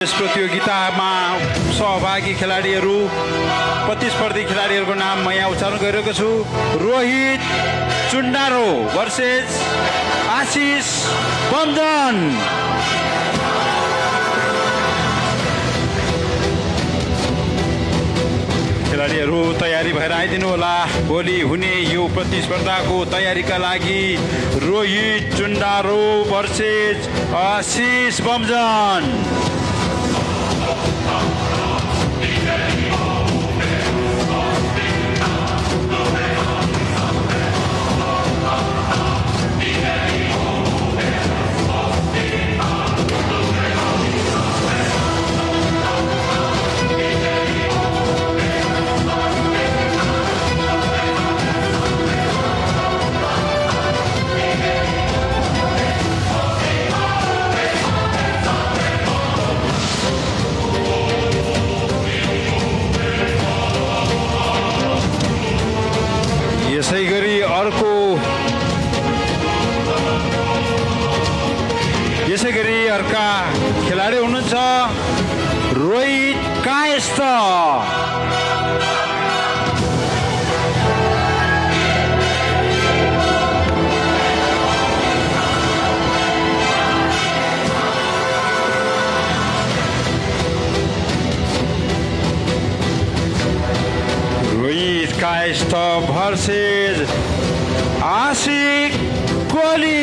यस प्रतियोगितामा सहभागी खेलाडीहरू प्रतिस्पर्धी खेलाडीहरूको नाम म यहाँ उच्चारण गरिरहेको छु। रोहित चुन्डारो भर्सेस आशिष बमजन। खेलाडीहरू तयारी भएर आइदिनु होला। भोलि हुने यो प्रतिस्पर्धाको तयारीका लागि रोहित चुन्डारो भर्सेस आशिष बमजन। यसै गरी अर्का खेलाडी हुनुहुन्छ रोहित कायस्थ। रोहित कायस्थ भर्सेस आशिष कोहली।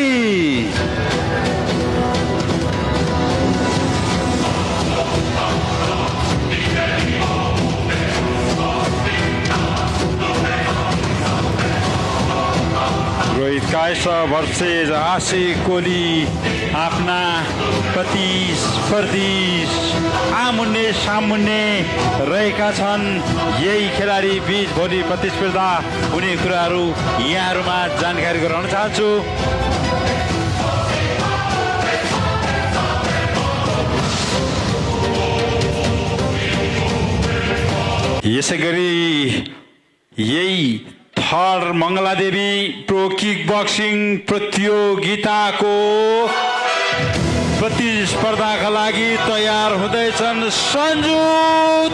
रोहित कायस्थ भर्सेस आशिष कोहली आफ्ना प्रतिस्पर्धी आमुन्ने सामुन्ने रहेका छन्। यही खेलाडी बीच भोलि प्रतिस्पर्धा हुने कुराहरू यहाँहरूमा जानकारी गराउन चाहन्छु। यसै गरी यही थर मङ्गलादेवी प्रो किक बक्सिङ प्रतियोगिताको प्रतिस्पर्धाका लागि तयार हुँदैछन् सञ्जु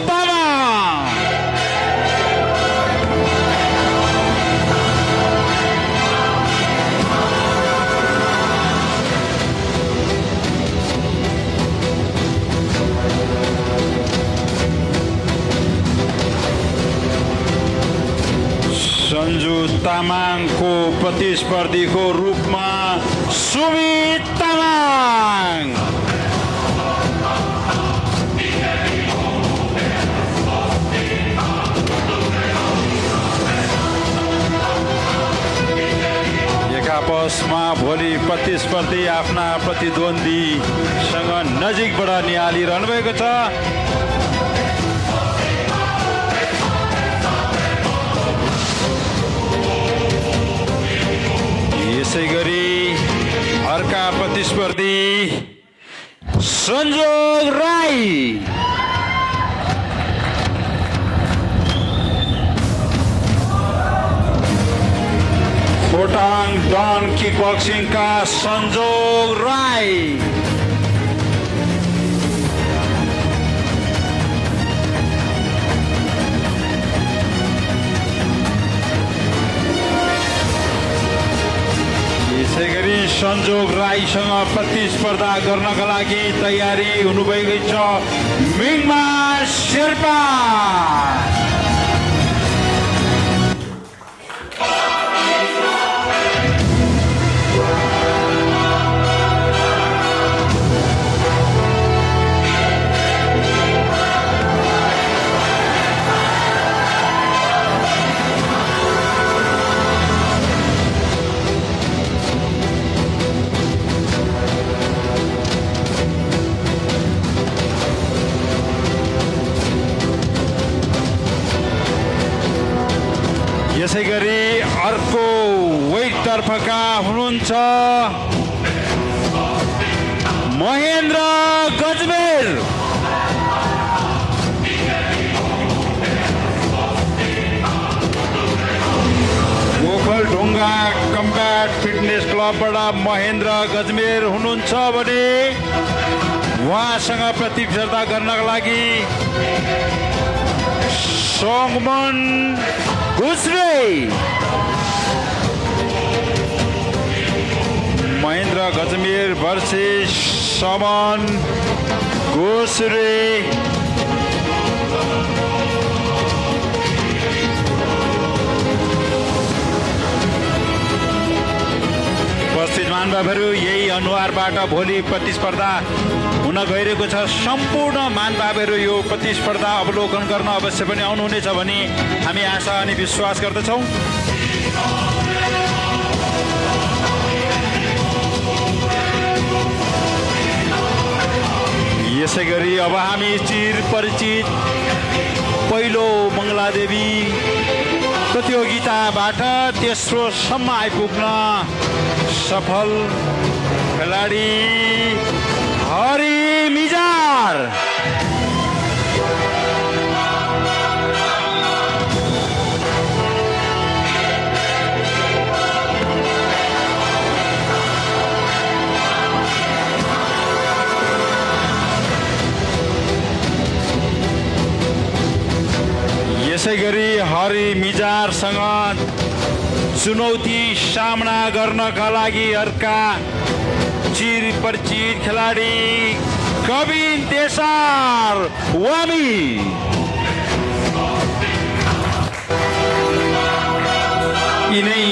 तामाङ। सञ्जु तामाङको प्रतिस्पर्धीको रूपमा सुमित तामाङ। एकापसमा भोलि प्रतिस्पर्धी आफ्ना प्रतिद्वन्दीसँग नजिकबाट निहालिरहनु भएको छ। यसै गरी अर्का प्रतिस्पर्धी संजोग राई। खोटाङ डन किक बक्सिङका संजोग राई। यसै गरी संजोग राईसँग प्रतिस्पर्धा गर्नका लागि तयारी हुनुभएको छ मिङमा शेर्पा। यसै गरी अर्को वेट तर्फका हुनुहुन्छ महेन्द्र गजमेर। गोखलढुङ्गा कम्ब्याट फिटनेस क्लबबाट महेन्द्र गजमेर हुनुहुन्छ भने उहाँसँग प्रतिस्पर्धा गर्नका लागि सोङमन घुस्रे, महेन्द्र गजमेर वर्सेस समन घुस्रे। उपस्थित महानुभावहरू, यही अनुहारबाट भोलि प्रतिस्पर्धा हुन गइरहेको छ। सम्पूर्ण महानुभावहरू यो प्रतिस्पर्धा अवलोकन गर्न अवश्य पनि आउनुहुनेछ भनी हामी आशा अनि विश्वास गर्दछौँ। यसै गरी अब हामी चिर परिचित पहिलो मङ्गलादेवी प्रतियोगिताबाट तेस्रोसम्म आइपुग्न सफल खेलाडी हरि मिजार। यसै गरी हरि मिजारसँग चुनौती सामना गर्नका लागि अर्का चिर परिचित खेलाडी कविन देसार वामी। यिनै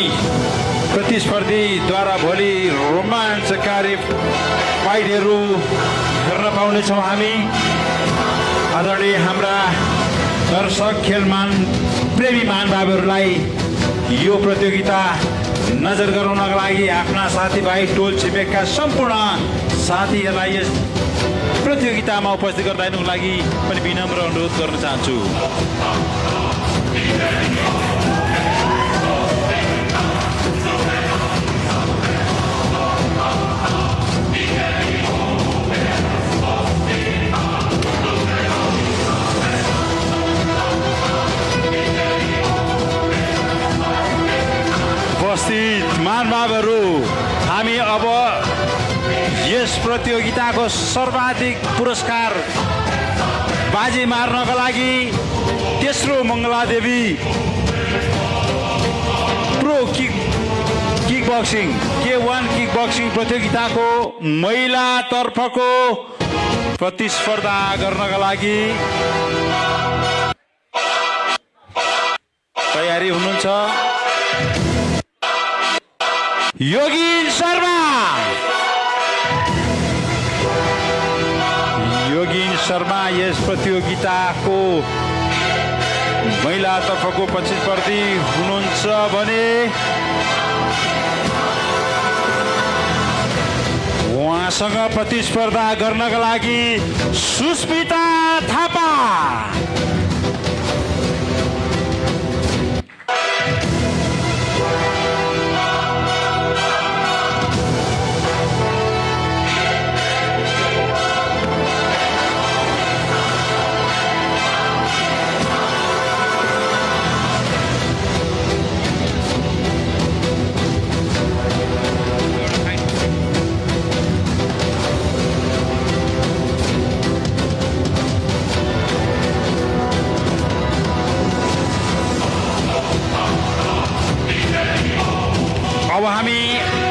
प्रतिस्पर्धीद्वारा भोलि रोमाञ्चकारी फाइटहरू गर्न पाउनेछौँ हामी। आदरणीय हाम्रा दर्शक खेलमान प्रेमी महानुभावहरूलाई यो प्रतियोगिता नजर गराउनका लागि आफ्ना साथीभाइ टोल छिमेकका सम्पूर्ण साथीहरूलाई यस प्रतियोगितामा उपस्थित गराउनको लागि पनि विनम्र अनुरोध गर्न चाहन्छु। उपस्थित महानुभावहरू, हामी अब यस प्रतियोगिताको सर्वाधिक पुरस्कार बाजी मार्नका लागि तेस्रो Mangaladevi pro kick boxing K1 kick boxing प्रतियोगिताको महिला तर्फको प्रतिस्पर्धा गर्नका लागि तयारी हुनुहुन्छ। योगिन शर्मा यस प्रतियोगिताको महिला तर्फको प्रतिस्पर्धी हुनुहुन्छ भने उहाँसँग प्रतिस्पर्धा गर्नका लागि सुस्मिता थापा। अब हामी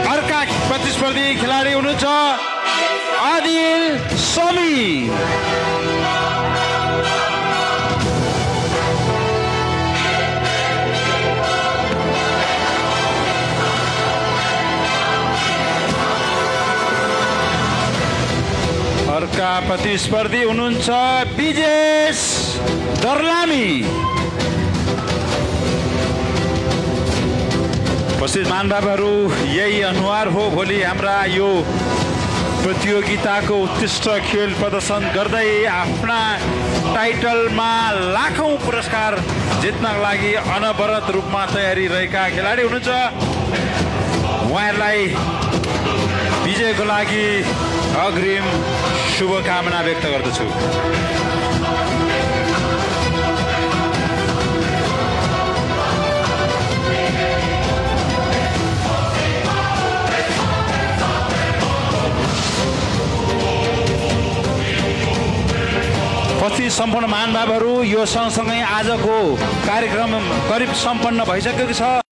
अर्का प्रतिस्पर्धी खेलाडी हुनुहुन्छ आदिल समी। अर्का प्रतिस्पर्धी हुनुहुन्छ विजेश दर्लामी। उपस्थित महानुभावहरू, यही अनुहार हो भोलि हाम्रा यो प्रतियोगिताको उत्कृष्ट खेल प्रदर्शन गर्दै आफ्ना टाइटलमा लाखौं पुरस्कार जित्नका लागि अनवरत रूपमा तयारी रहेका खेलाडी हुनुहुन्छ। उहाँहरूलाई विजयको लागि अग्रिम शुभकामना व्यक्त गर्दछु। उपस्थित सम्पूर्ण महानुभावहरू, यो सँगसँगै आजको कार्यक्रम करिब सम्पन्न भइसकेको छ।